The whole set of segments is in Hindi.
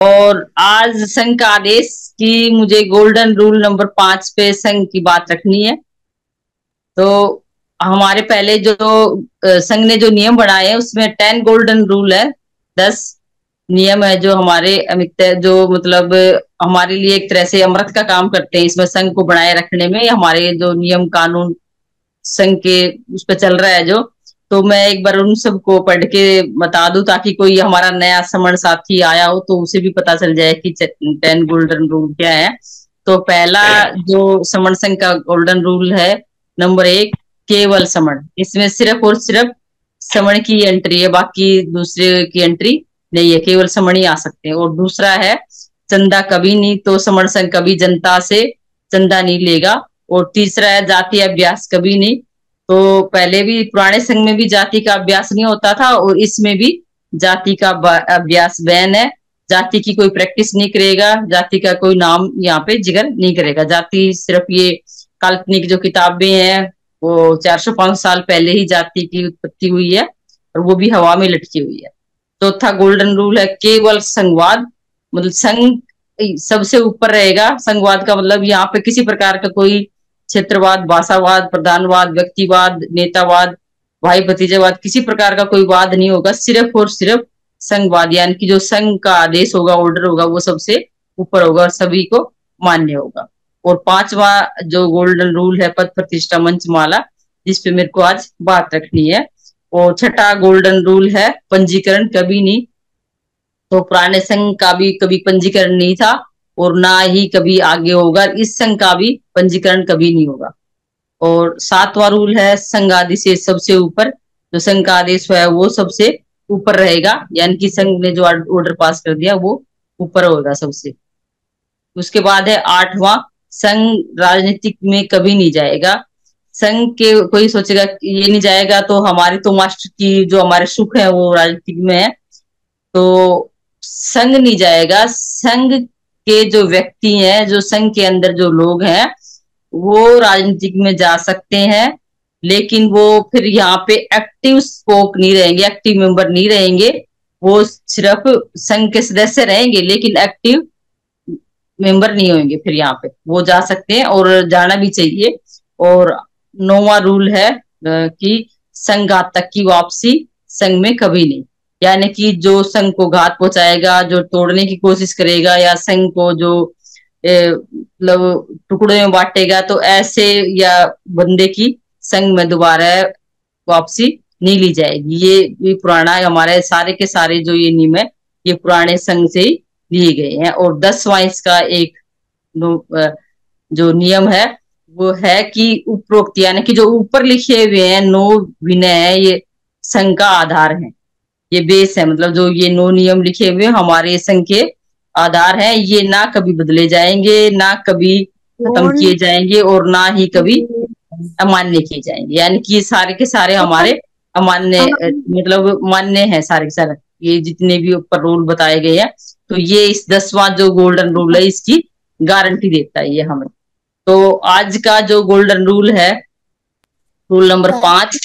और आज संघ का आदेश की मुझे गोल्डन रूल नंबर 5 पे संघ की बात रखनी है। तो हमारे पहले जो संघ ने जो नियम बनाए हैं उसमें 10 गोल्डन रूल है। 10 नियम है जो हमारे अमित जो मतलब हमारे लिए एक तरह से अमृत का काम करते हैं इसमें संघ को बनाए रखने में। हमारे जो नियम कानून संघ के उस पर चल रहा है जो, तो मैं एक बार उन सबको पढ़ के बता दूं ताकि कोई हमारा नया समण साथी आया हो तो उसे भी पता चल जाए कि 10 गोल्डन रूल क्या है। तो पहला जो समण संघ का गोल्डन रूल है, नंबर 1, केवल समण। इसमें सिर्फ और सिर्फ समण की एंट्री है, बाकी दूसरे की एंट्री नहीं है, केवल समण ही आ सकते हैं। और दूसरा है चंदा कभी नहीं, तो समण संघ कभी जनता से चंदा नहीं लेगा। और तीसरा है जाति अभ्यास कभी नहीं। तो पहले भी पुराने संघ में भी जाति का अभ्यास नहीं होता था और इसमें भी जाति का अभ्यास बैन है। जाति की कोई प्रैक्टिस नहीं करेगा, जाति का कोई नाम यहाँ पे जिक्र नहीं करेगा। जाति सिर्फ ये काल्पनिक जो किताबें हैं वो 400-500 साल पहले ही जाति की उत्पत्ति हुई है और वो भी हवा में लटकी हुई है। चौथा गोल्डन रूल है केवल संघवाद, मतलब संघ सबसे ऊपर रहेगा। संघवाद का मतलब यहाँ पे किसी प्रकार का कोई क्षेत्रवाद, भाषावाद, प्रधानवाद, व्यक्तिवाद, नेतावाद, भाई भतीजावाद, किसी प्रकार का कोई वाद नहीं होगा। सिर्फ और सिर्फ संघवाद, यानी कि जो संघ का आदेश होगा, ऑर्डर होगा, वो सबसे ऊपर होगा और सभी को मान्य होगा। और पांचवा जो गोल्डन रूल है पद प्रतिष्ठा मंचमाला, जिसपे मेरे को आज बात रखनी है। और छठा गोल्डन रूल है पंजीकरण कभी नहीं। तो पुराने संघ का भी कभी पंजीकरण नहीं था और ना ही कभी आगे होगा। इस संघ का भी पंजीकरण कभी नहीं होगा। और सातवां रूल है संघ आदेश से सबसे ऊपर, जो संघ का आदेश है वो सबसे ऊपर रहेगा, यानी कि संघ ने जो ऑर्डर पास कर दिया वो ऊपर होगा सबसे। उसके बाद है आठवां, संघ राजनीतिक में कभी नहीं जाएगा। संघ के कोई सोचेगा ये नहीं जाएगा तो हमारी तो मास्टर की जो हमारे सुख है वो राजनीतिक में है, तो संघ नहीं जाएगा। संघ के जो व्यक्ति हैं, जो संघ के अंदर जो लोग हैं, वो राजनीतिक में जा सकते हैं, लेकिन वो फिर यहाँ पे एक्टिव स्पोक नहीं रहेंगे, एक्टिव मेंबर नहीं रहेंगे। वो सिर्फ संघ के सदस्य रहेंगे लेकिन एक्टिव मेंबर नहीं होंगे। फिर यहाँ पे वो जा सकते हैं और जाना भी चाहिए। और नौवां रूल है कि संघ घातक की वापसी संघ में कभी नहीं, यानी कि जो संघ को घात पहुंचाएगा, जो तोड़ने की कोशिश करेगा या संघ को जो मतलब टुकड़े में बांटेगा, तो ऐसे या बंदे की संघ में दोबारा वापसी नहीं ली जाएगी। ये भी पुराना है, हमारे सारे के सारे जो ये नियम है ये पुराने संघ से ही लिए गए हैं। और 10वां इसका एक जो नियम है वो है कि उपरोक्त, यानी कि जो ऊपर लिखे हुए हैं 9 विनय है, ये संघ का आधार है, ये बेस है। मतलब जो ये 9 नियम लिखे हुए हमारे संघ के आधार है, ये ना कभी बदले जाएंगे, ना कभी खत्म किए जाएंगे और ना ही कभी अमान्य किए जाएंगे। यानी कि ये सारे के सारे हमारे अमान्य मतलब मान्य है सारे के सारे, ये जितने भी ऊपर रूल बताए गए हैं। तो ये इस 10वां जो गोल्डन रूल है इसकी गारंटी देता है ये हमें। तो आज का जो गोल्डन रूल है, रूल नंबर 5,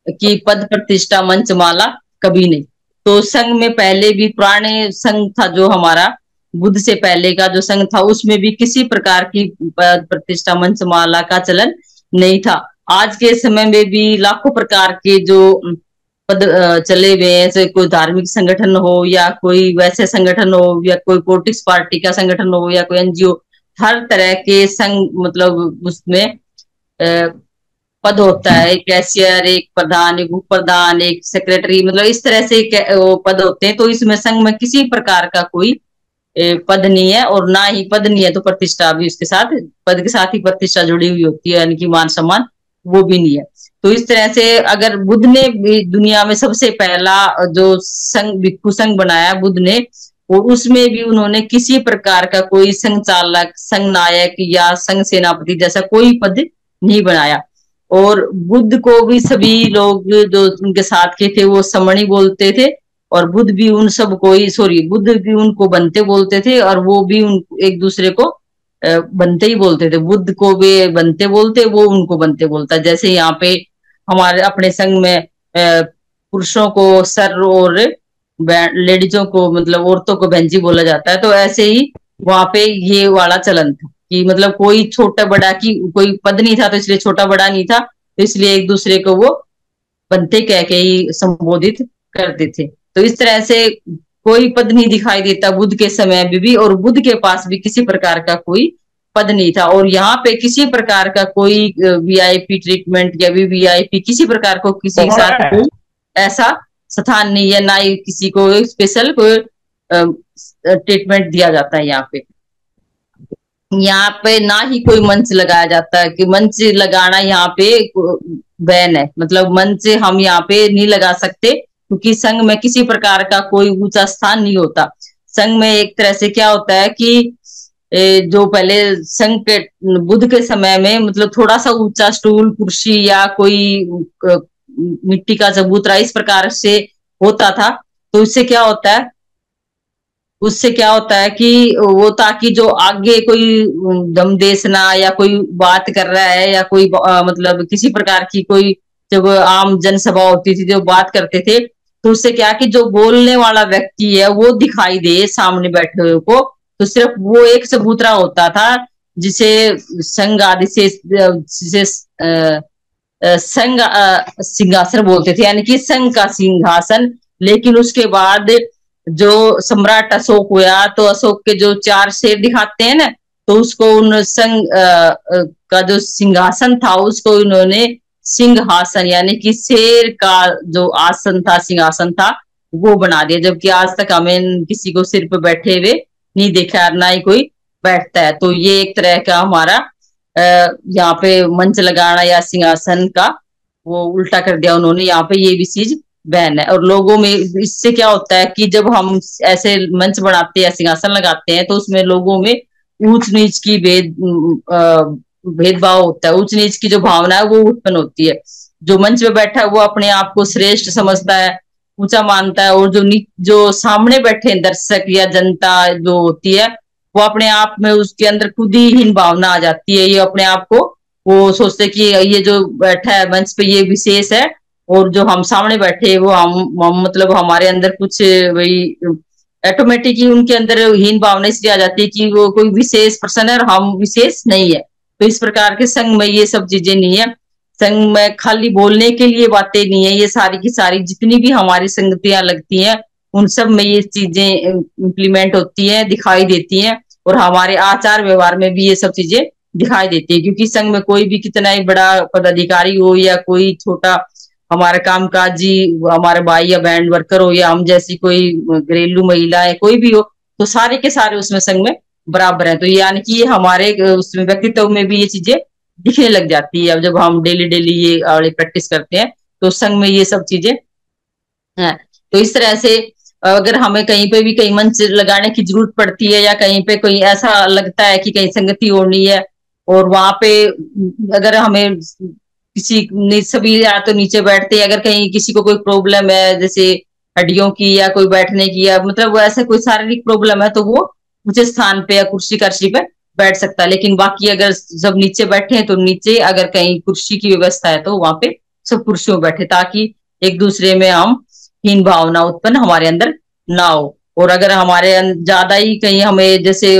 कि पद प्रतिष्ठा मंचमाला कभी नहीं। तो संघ में पहले भी पुराने संघ था जो हमारा, बुद्ध से पहले का जो संघ था, उसमें भी किसी प्रकार की पद प्रतिष्ठा मंचमाला का चलन नहीं था। आज के समय में भी लाखों प्रकार के जो पद चले हुए हैं, जैसे कोई धार्मिक संगठन हो या कोई वैसे संगठन हो या कोई पॉलिटिक्स पार्टी का संगठन हो या कोई एनजीओ, हर तरह के संघ मतलब उसमें पद होता है। एक कैशियर, एक प्रधान, एक उप प्रधान, एक सेक्रेटरी, मतलब इस तरह से वो पद होते हैं। तो इसमें संघ में किसी प्रकार का कोई पद नहीं है और ना ही पद नहीं है तो प्रतिष्ठा भी उसके साथ, पद के साथ ही प्रतिष्ठा जुड़ी हुई होती है, यानी कि मान सम्मान वो भी नहीं है। तो इस तरह से अगर बुद्ध ने भी दुनिया में सबसे पहला जो संघ भिक्षु संघ बनाया बुद्ध ने, और उसमें भी उन्होंने किसी प्रकार का कोई संघ चालक, संघ नायक या संघ सेनापति जैसा कोई पद नहीं बनाया। और बुद्ध को भी सभी लोग जो उनके साथ के थे वो समणी बोलते थे, और बुद्ध भी उन सब को ही बुद्ध भी उनको बनते बोलते थे और वो भी उन एक दूसरे को बनते ही बोलते थे। बुद्ध को भी बनते बोलते, वो उनको बनते बोलता। जैसे यहाँ पे हमारे अपने संघ में पुरुषों को सर और लेडीजों को मतलब औरतों को बहन जी बोला जाता है। तो ऐसे ही वहां पे ये वाला चलन था कि मतलब कोई छोटा बड़ा की कोई पद नहीं था, तो इसलिए छोटा बड़ा नहीं था, तो इसलिए एक दूसरे को वो बनते कह के ही संबोधित करते थे। तो इस तरह से कोई पद नहीं दिखाई देता बुद्ध के समय में भी, और बुद्ध के पास भी किसी प्रकार का कोई पद नहीं था। और यहाँ पे किसी प्रकार का कोई वीआईपी ट्रीटमेंट या वीवीआईपी किसी प्रकार को किसी के साथ कोई ऐसा स्थान नहीं है, ना ही किसी को स्पेशल कोई ट्रीटमेंट दिया जाता है यहाँ पे। यहाँ पे ना ही कोई मंच लगाया जाता है, कि मंच लगाना यहाँ पे बैन है, मतलब मंच हम यहाँ पे नहीं लगा सकते, क्योंकि संघ में किसी प्रकार का कोई ऊंचा स्थान नहीं होता। संघ में एक तरह से क्या होता है कि जो पहले संघ के बुद्ध के समय में मतलब थोड़ा सा ऊंचा स्टूल कुर्सी या कोई मिट्टी का चबूतरा इस प्रकार से होता था। तो इससे क्या होता है, उससे क्या होता है कि वो ताकि जो आगे कोई दम देसना या कोई बात कर रहा है या कोई मतलब किसी प्रकार की कोई जब आम जनसभा होती थी जो बात करते थे, तो उससे क्या कि जो बोलने वाला व्यक्ति है वो दिखाई दे सामने बैठे हुए को। तो सिर्फ वो एक चबूतरा होता था जिसे संघ आदि से संघ सिंहासन बोलते थे, यानी कि संघ का सिंहासन। लेकिन उसके बाद जो सम्राट अशोक हुआ, तो अशोक के जो 4 शेर दिखाते हैं ना, तो उसको उन संघ का जो सिंहासन था उसको उन्होंने सिंहासन यानी कि शेर का जो आसन था, सिंहासन था, वो बना दिया। जबकि आज तक हमें किसी को सिर पे बैठे हुए नहीं देखा, ना ही कोई बैठता है। तो ये एक तरह का हमारा यहाँ पे मंच लगाना या सिंहासन का वो उल्टा कर दिया उन्होंने, यहाँ पे ये भी चीज बैन है। और लोगों में इससे क्या होता है कि जब हम ऐसे मंच बनाते हैं, सिंहासन लगाते हैं, तो उसमें लोगों में ऊंच नीच की भेदभाव होता है, ऊंच नीच की जो भावना है वो उत्पन्न होती है। जो मंच पे बैठा है वो अपने आप को श्रेष्ठ समझता है, ऊंचा मानता है, और जो सामने बैठे दर्शक या जनता जो होती है, वो अपने आप में उसके अंदर खुद ही हीन भावना आ जाती है। ये अपने आप को वो सोचते कि ये जो बैठा है मंच पे ये विशेष है, और जो हम सामने बैठे वो हम मतलब हमारे अंदर कुछ वही ऑटोमेटिक ही उनके अंदर हीन भावना इसलिए आ जाती है कि वो कोई विशेष पर्सन है और हम विशेष नहीं है। तो इस प्रकार के संघ में ये सब चीजें नहीं है। संघ में खाली बोलने के लिए बातें नहीं है, ये सारी की सारी जितनी भी हमारी संगतियां लगती हैं उन सब में ये चीजें इम्प्लीमेंट होती है, दिखाई देती हैं, और हमारे आचार व्यवहार में भी ये सब चीजें दिखाई देती है। क्योंकि संघ में कोई भी कितना ही बड़ा पदाधिकारी हो या कोई छोटा हमारे कामकाजी हमारे भाई या बैंड वर्कर हो या हम जैसी कोई घरेलू महिला है, कोई भी हो, तो सारे के सारे उसमें संघ में बराबर है। तो यानी कि ये हमारे उसमें व्यक्तित्व में भी ये चीजें दिखने लग जाती है। अब जब हम डेली डेली ये वाली प्रैक्टिस करते हैं तो संघ में ये सब चीजें हैं। तो इस तरह से अगर हमें कहीं पे भी कहीं मंच लगाने की जरूरत पड़ती है या कहीं पे कोई ऐसा लगता है कि कहीं संगति होनी है, और वहां पे अगर हमें किसी सभी या तो नीचे बैठते हैं, अगर कहीं किसी को कोई प्रॉब्लम है जैसे हड्डियों की या कोई बैठने की या मतलब वो ऐसा कोई शारीरिक प्रॉब्लम है, तो वो ऊंचे स्थान पे या कुर्सी कर्सी पे बैठ सकता है। लेकिन बाकी अगर सब नीचे बैठे हैं तो नीचे, अगर कहीं कुर्सी की व्यवस्था है तो वहां पे सब कुर्सियों में बैठे, ताकि एक दूसरे में हम हीन भावना उत्पन्न हमारे अंदर ना हो। और अगर हमारे ज्यादा ही कहीं हमें जैसे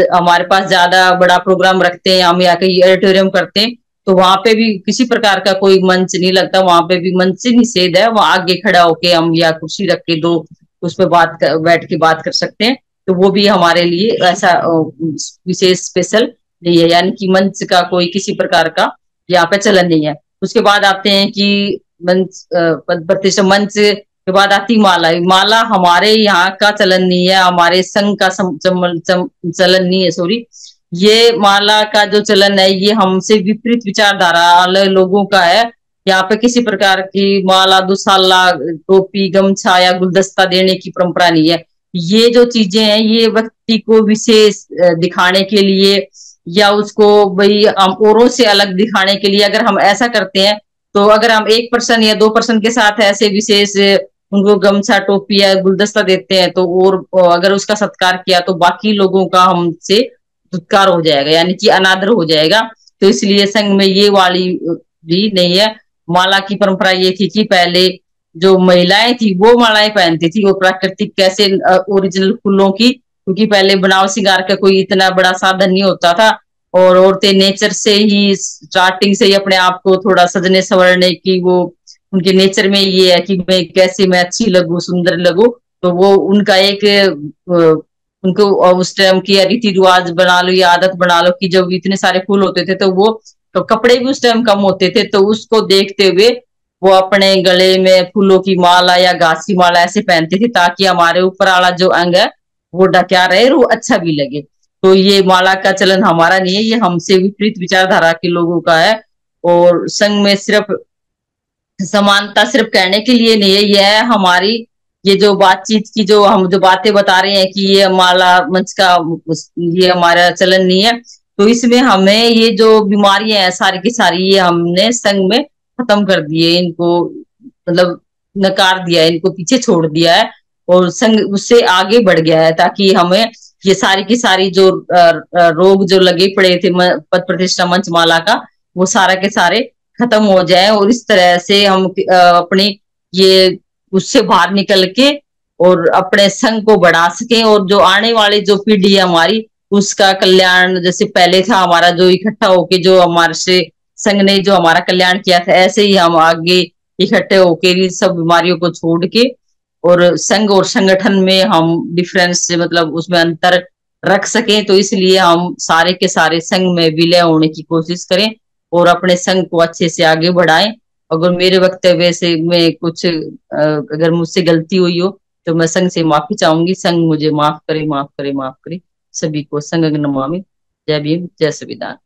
हमारे पास ज्यादा बड़ा प्रोग्राम रखते हैं हम या कहीं ऑडिटोरियम करते हैं, तो वहां पे भी किसी प्रकार का कोई मंच नहीं लगता, वहां पे भी मंच से निषेध है। वहां आगे खड़ा होके हम या कुर्सी रख के दो उस पर बैठ के बात कर सकते हैं। तो वो भी हमारे लिए ऐसा विशेष स्पेशल नहीं है, यानी कि मंच का कोई किसी प्रकार का यहाँ पे चलन नहीं है। उसके बाद आते हैं कि मंच प्रतिष्ठा मंच के बाद आती माला। माला हमारे यहाँ का चलन नहीं है, हमारे संघ का चलन नहीं है, सॉरी। ये माला का जो चलन है ये हमसे विपरीत विचारधारा वाले लोगों का है। यहाँ पे किसी प्रकार की माला, दुसाला, टोपी, गमछा या गुलदस्ता देने की परंपरा नहीं है। ये जो चीजें हैं ये व्यक्ति को विशेष दिखाने के लिए या उसको भाई हम औरों से अलग दिखाने के लिए अगर हम ऐसा करते हैं, तो अगर हम 1% या 2% के साथ ऐसे विशेष उनको गमछा, टोपी या गुलदस्ता देते हैं, तो और अगर उसका सत्कार किया तो बाकी लोगों का हमसे दुत्कार हो जाएगा, यानी कि अनादर हो जाएगा। तो इसलिए संघ में ये वाली भी नहीं है। माला की परंपरा ये थी कि पहले जो महिलाएं थी वो मालाएं पहनती थी, वो प्राकृतिक कैसे ओरिजिनल फूलों की, क्योंकि पहले बनाव श्रृंगार का कोई इतना बड़ा साधन नहीं होता था। और औरतें नेचर से ही, स्टार्टिंग से ही अपने आप को थोड़ा सजने संवरने की वो उनके नेचर में ये है कि मैं कैसे मैं अच्छी लगूं, सुंदर लगूं। तो वो उनका एक उनको उस टाइम की रीति रिवाज बना लो या आदत बना लो कि जब इतने सारे फूल होते थे तो वो, तो कपड़े भी उस टाइम कम होते थे, तो उसको देखते हुए वो अपने गले में फूलों की माला या घास की माला ऐसे पहनते थे, ताकि हमारे ऊपर वाला जो अंग है वो ढका रहे और वो अच्छा भी लगे। तो ये माला का चलन हमारा नहीं है, ये हमसे विपरीत विचारधारा के लोगों का है। और संघ में सिर्फ समानता सिर्फ कहने के लिए नहीं है, यह है हमारी ये जो बातचीत की जो हम जो बातें बता रहे हैं कि ये माला मंच का ये हमारा चलन नहीं है। तो इसमें हमें ये जो बीमारियां हैं सारी की सारी, ये हमने संघ में खत्म कर दिए, इनको मतलब नकार दिया है, इनको पीछे छोड़ दिया है। और संघ उससे आगे बढ़ गया है, ताकि हमें ये सारी की सारी जो रोग जो लगे पड़े थे पद प्रतिष्ठा मंच माला का, वो सारा के सारे खत्म हो जाए। और इस तरह से हम अपनी ये उससे बाहर निकल के और अपने संघ को बढ़ा सके, और जो आने वाली जो पीढ़ी है हमारी, उसका कल्याण जैसे पहले था हमारा जो इकट्ठा होके जो हमारे से संघ ने जो हमारा कल्याण किया था, ऐसे ही हम आगे इकट्ठे होके सब बीमारियों को छोड़ के, और संघ और संगठन में हम डिफरेंस से मतलब उसमें अंतर रख सकें। तो इसलिए हम सारे के सारे संघ में विलय होने की कोशिश करें और अपने संघ को अच्छे से आगे बढ़ाएं। अगर मेरे वक्तव्य से में कुछ अगर मुझसे गलती हुई हो तो मैं संघ से माफी चाहूंगी। संघ मुझे माफ करे, माफ करे, माफ करे। सभी को संघ नमामि। जय भीम, जय संविधान।